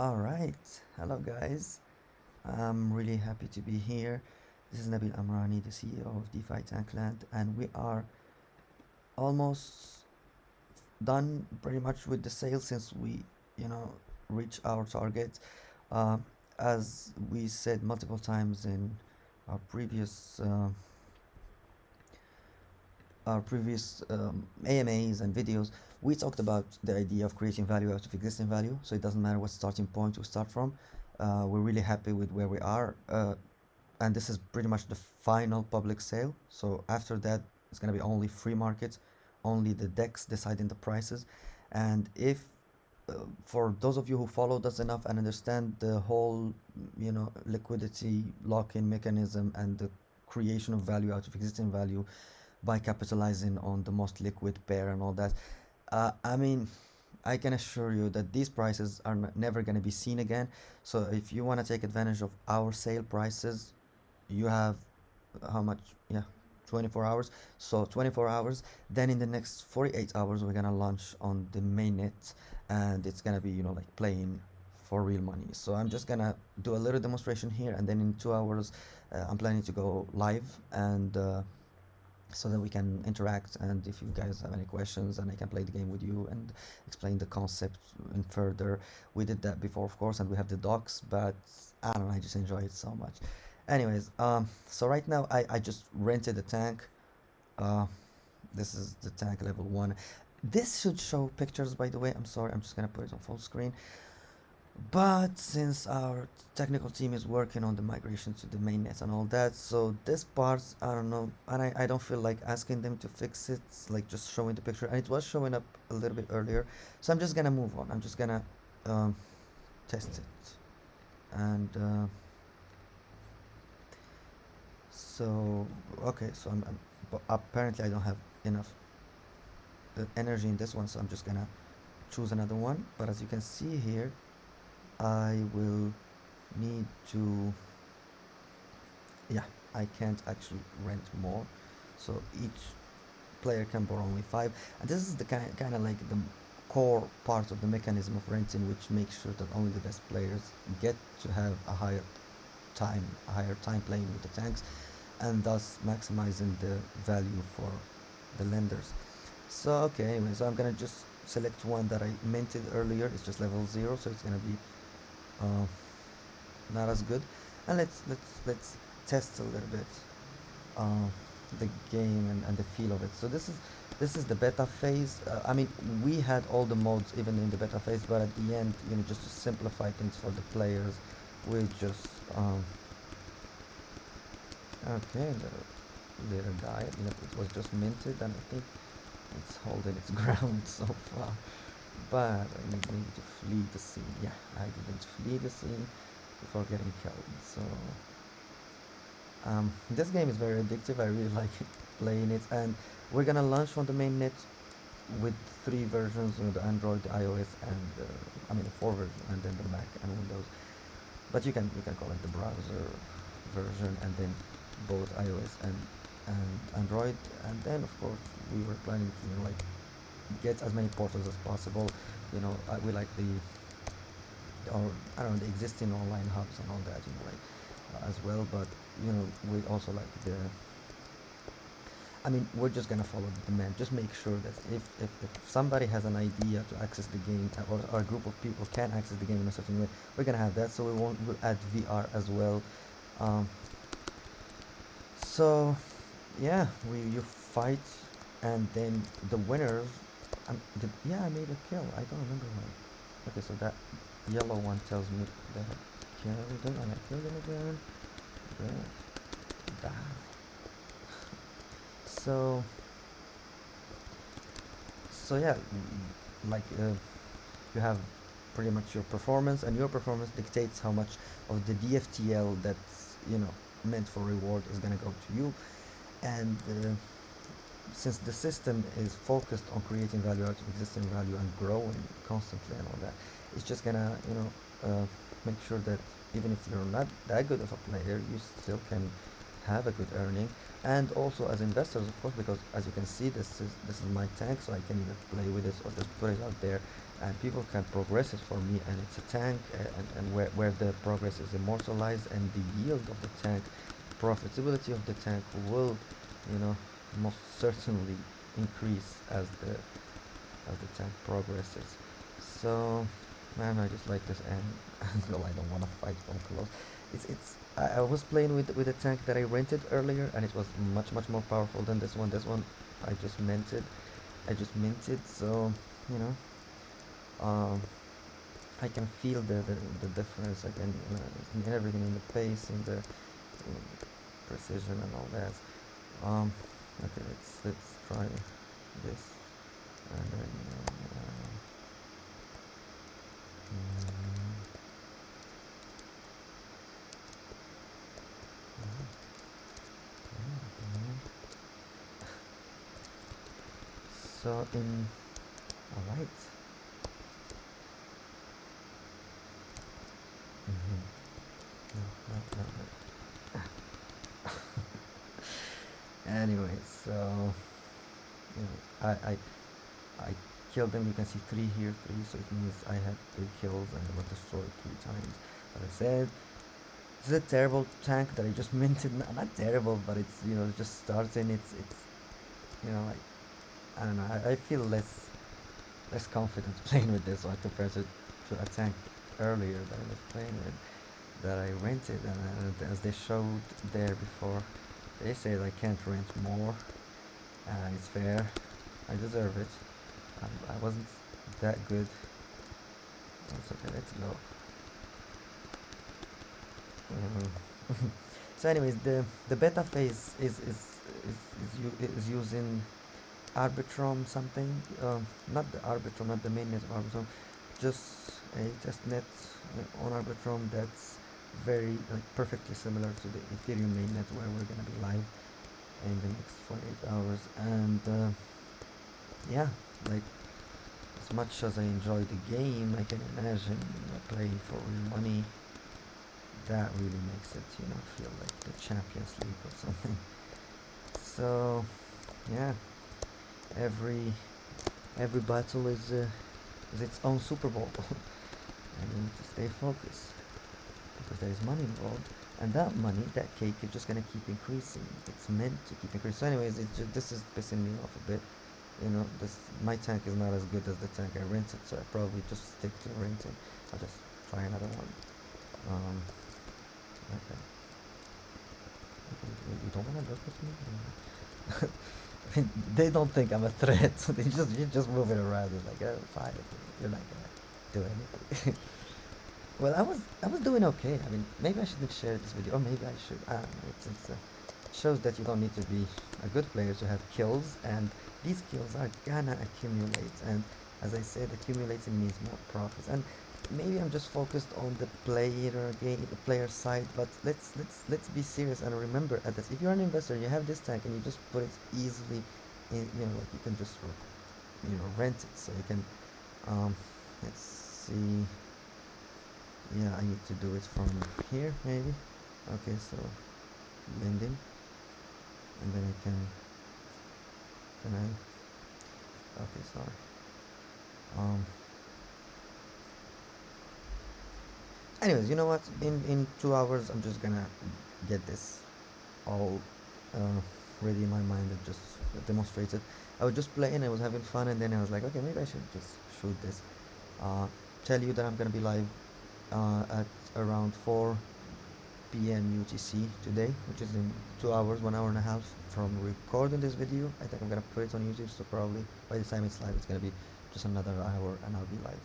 All right, hello guys. I'm really happy to be here. This is Nabil Amrani, the CEO of DeFiTankLand, and we are almost done pretty much with the sale since we, you know, reach our target. Uh, as we said multiple times in our previous AMAs and videos, we talked about the idea of creating value out of existing value. So it doesn't matter what starting point we start from. We're really happy with where we are. And this is pretty much the final public sale. So after that, it's going to be only free market, only the decks deciding the prices. And if for those of you who followed us enough and understand the whole, liquidity lock-in mechanism and the creation of value out of existing value by capitalizing on the most liquid pair and all that, I mean, I can assure you that these prices are never going to be seen again. So if you want to take advantage of our sale prices, you have how much? Yeah, 24 hours. So 24 hours. Then in the next 48 hours, we're gonna launch on the mainnet, and it's gonna be like playing for real money. So I'm just gonna do a little demonstration here, and then in 2 hours, I'm planning to go live and. So that we can interact, and if you guys have any questions, and I can play the game with you and explain the concept in further. We did that before, of course, and we have the docs, but I don't know, I just enjoy it so much. Anyways, so right now I just rented a tank. uh this is the tank level 1. This should show pictures, by the way. I'm sorry, I'm just gonna put it on full screen. But since our technical team is working on the migration to the mainnet and all that, so this part, I don't know, and I don't feel like asking them to fix it, like just showing the picture, and it was showing up a little bit earlier. So I'm just gonna move on. I'm just gonna um, test it. And so, okay, so but apparently I don't have enough energy in this one, so I'm just gonna choose another one. But as you can see here, I will need to, yeah, I can't actually rent more, so each player can borrow only 5. And this is the kind of like the core part of the mechanism of renting, which makes sure that only the best players get to have a higher time playing with the tanks, and thus maximizing the value for the lenders. So okay, anyway, so I'm gonna just select one that I minted earlier. It's just level 0, so it's gonna be uh, not as good. And let's test a little bit uh, the game and the feel of it. So this is the beta phase. I mean, we had all the modes even in the beta phase, but at the end, just to simplify things for the players, we just okay, the later died. It was just minted, and I think it's holding its ground so far. But I need to flee the scene. Yeah, I didn't flee the scene before getting killed. So this game is very addictive. I really like playing it, and we're gonna launch on the mainnet with 3 versions, the Android, the iOS, and I mean the 4 version, and then the Mac and Windows. But you can call it the browser version, and then both iOS and Android. And then of course we were planning to like get as many portals as possible. We like or I don't know, the existing online hubs and all that, like as well. But we also like I mean, we're just gonna follow the demand. Just make sure that if somebody has an idea to access the game, or a group of people can access the game in a certain way, we're gonna have that. So we'll add VR as well. Um, so yeah, you fight, and then the winners. Yeah, I made a kill. I don't remember how. Okay, so that yellow one tells me that I killed him, and I killed him again. Good. Die. So yeah, like you have pretty much your performance, and your performance dictates how much of the DFTL that's meant for reward is gonna go to you. And since the system is focused on creating value out of existing value and growing constantly and all that, it's just gonna make sure that even if you're not that good of a player, you still can have a good earning, and also as investors, of course, because as you can see, this is my tank, so I can either play with it or just put it out there, and people can progress it for me, and it's a tank, and where the progress is immortalized, and the yield of the tank, profitability of the tank will, you know, most certainly increase as the tank progresses. So, man, I just like this angle. I don't want to fight from close. I was playing with a tank that I rented earlier, and it was much more powerful than this one. This one I just minted. I just minted, so you know, um, I can feel the difference. I can, in everything, in the pace, in precision, and all that. Okay, let's try this, and then. Mm, So in alright. Mm-hmm. No, no, no, no. Anyway, so you know, I killed them. You can see three here, three. So it means I had 3 kills and I was destroyed 3 times. As I said, this is a terrible tank that I just minted. Not terrible, but it's just starting. It's I don't know. I feel less confident playing with this one compared to a tank earlier that I was playing with, that I rented, and as they showed there before, they said I can't rent more, and it's fair. I deserve it. I wasn't that good. It's okay. Let's go. So, anyways, the beta phase is using Arbitrum something. Not the Arbitrum, not the mainnet of Arbitrum, just a testnet on Arbitrum that's very perfectly similar to the Ethereum mainnet, where we're gonna be live in the next 48 hours. And yeah, like, as much as I enjoy the game, I can imagine playing for real money. That really makes it, feel like the Champions League or something. So yeah, every every battle is its own Super Bowl. And you need to stay focused because there is money involved, and that money, that cake, is just gonna keep increasing. It's meant to keep increasing. So, anyways, this is pissing me off a bit. This my tank is not as good as the tank I rented, so I probably just stick to renting. I'll just try another one. Okay. You don't wanna work with me? They don't think I'm a threat. You're just moving around. It's like, oh, fine. You're not gonna do anything. Well, I was doing okay. I mean, maybe I shouldn't share this video, or maybe I should. I don't know. It shows that you don't need to be a good player to have kills, and these kills are gonna accumulate. And as I said, accumulating means more profits. And maybe I'm just focused on the player side, but let's be serious and remember at this. If you're an investor, you have this tank, and you just put it easily in. Like, you can just rent it, so you can. Let's see. Yeah, I need to do it from here, maybe. Okay, so lending, and then can I? Okay, sorry. Um. Anyways, you know what? In 2 hours, I'm just gonna get this all ready in my mind and just demonstrate it. I was just playing, I was having fun, and then I was like, okay, maybe I should just shoot this. Tell you that I'm gonna be live at around 4 p.m. UTC today, which is in 2 hours, 1 hour and a half from recording this video. I think I'm gonna put it on YouTube, so probably by the time it's live, it's gonna be just another hour, and I'll be live.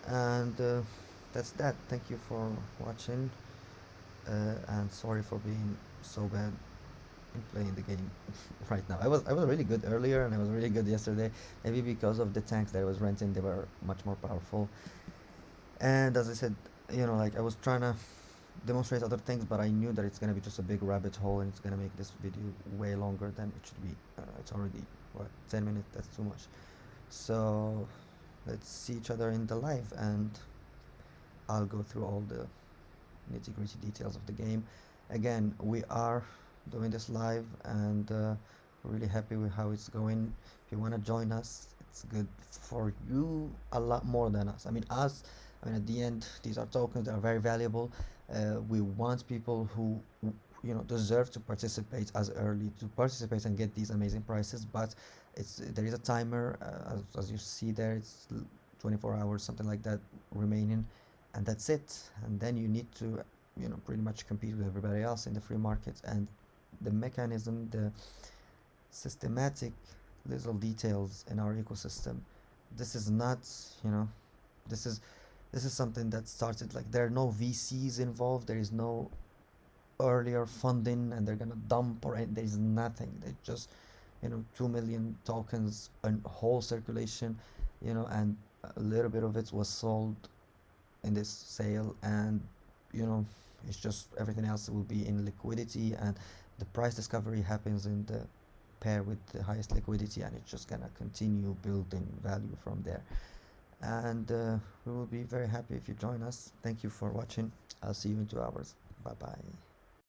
And that's that. Thank you for watching, and sorry for being so bad in playing the game right now. I was really good earlier, and I was really good yesterday. Maybe because of the tanks that I was renting, they were much more powerful. And as I said, like, I was trying to demonstrate other things, but I knew that it's gonna be just a big rabbit hole, and it's gonna make this video way longer than it should be. It's already, what, 10 minutes? That's too much. So let's see each other in the live, and I'll go through all the nitty-gritty details of the game. Again, we are doing this live, and we're really happy with how it's going. If you want to join us, it's good for you a lot more than us. I mean, us. I mean, at the end, these are tokens that are very valuable. We want people who, deserve to participate as early to participate and get these amazing prices. But there is a timer, as you see there. It's 24 hours, something like that, remaining, and that's it. And then you need to, pretty much compete with everybody else in the free market. And the mechanism, the systematic little details in our ecosystem, this is not, you know this is this is something that started, like, there are no VCs involved, there is no earlier funding, and they're gonna dump, or there is nothing. They just, 2 million tokens in whole circulation, and a little bit of it was sold in this sale, and you know it's just everything else will be in liquidity, and the price discovery happens in the pair with the highest liquidity, and it's just gonna continue building value from there. And we will be very happy if you join us. Thank you for watching. I'll see you in 2 hours. Bye bye.